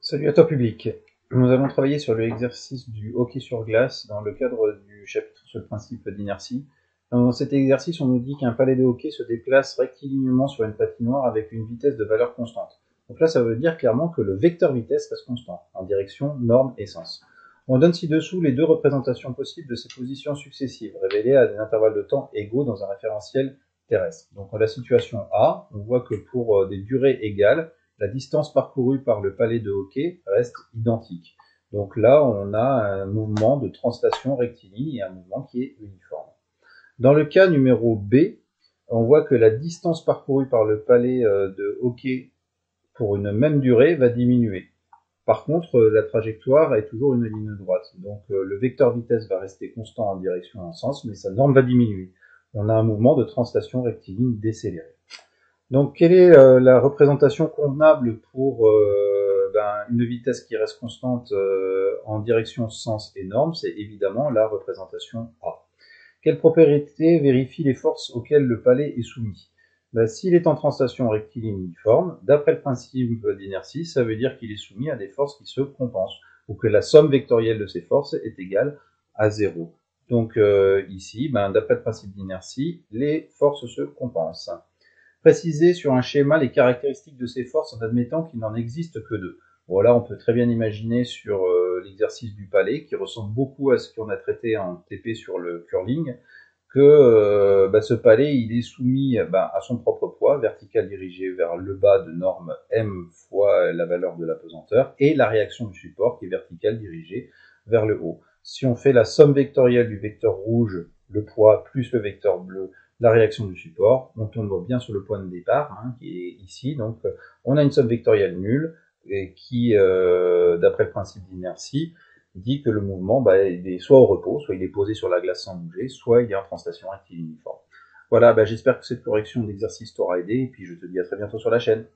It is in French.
Salut à toi public. Nous allons travailler sur l'exercice du hockey sur glace dans le cadre du chapitre sur le principe d'inertie. Dans cet exercice, on nous dit qu'un palais de hockey se déplace rectiligneusement sur une patinoire avec une vitesse de valeur constante. Donc là, ça veut dire clairement que le vecteur vitesse reste constant, en direction, norme et sens. On donne ci-dessous les deux représentations possibles de ces positions successives, révélées à des intervalles de temps égaux dans un référentiel terrestre. Donc la situation A, on voit que pour des durées égales, la distance parcourue par le palais de hockey reste identique. Donc là, on a un mouvement de translation rectiligne et un mouvement qui est uniforme. Dans le cas numéro B, on voit que la distance parcourue par le palais de hockey pour une même durée va diminuer. Par contre, la trajectoire est toujours une ligne droite. Donc le vecteur vitesse va rester constant en direction et en sens, mais sa norme va diminuer. On a un mouvement de translation rectiligne décéléré. Donc, quelle est la représentation convenable pour une vitesse qui reste constante en direction, sens et norme? C'est évidemment la représentation A. Quelle propriété vérifie les forces auxquelles le palais est soumis? S'il est en translation rectiligne uniforme, d'après le principe d'inertie, ça veut dire qu'il est soumis à des forces qui se compensent, ou que la somme vectorielle de ces forces est égale à 0. Donc ici, d'après le principe d'inertie, les forces se compensent. Préciser sur un schéma les caractéristiques de ces forces en admettant qu'il n'en existe que deux. Voilà, on peut très bien imaginer sur l'exercice du palais, qui ressemble beaucoup à ce qu'on a traité en TP sur le curling, que ce palais il est soumis à son propre poids, vertical dirigé vers le bas de norme m fois la valeur de la pesanteur, et la réaction du support qui est verticale dirigée vers le haut. Si on fait la somme vectorielle du vecteur rouge, le poids, plus le vecteur bleu, la réaction du support, on tombe bien sur le point de départ, qui est ici. Donc on a une somme vectorielle nulle, et qui, d'après le principe d'inertie, dit que le mouvement il est soit au repos, soit il est posé sur la glace sans bouger, soit il est en translation rectiligne uniforme. Voilà, j'espère que cette correction d'exercice t'aura aidé, et puis je te dis à très bientôt sur la chaîne.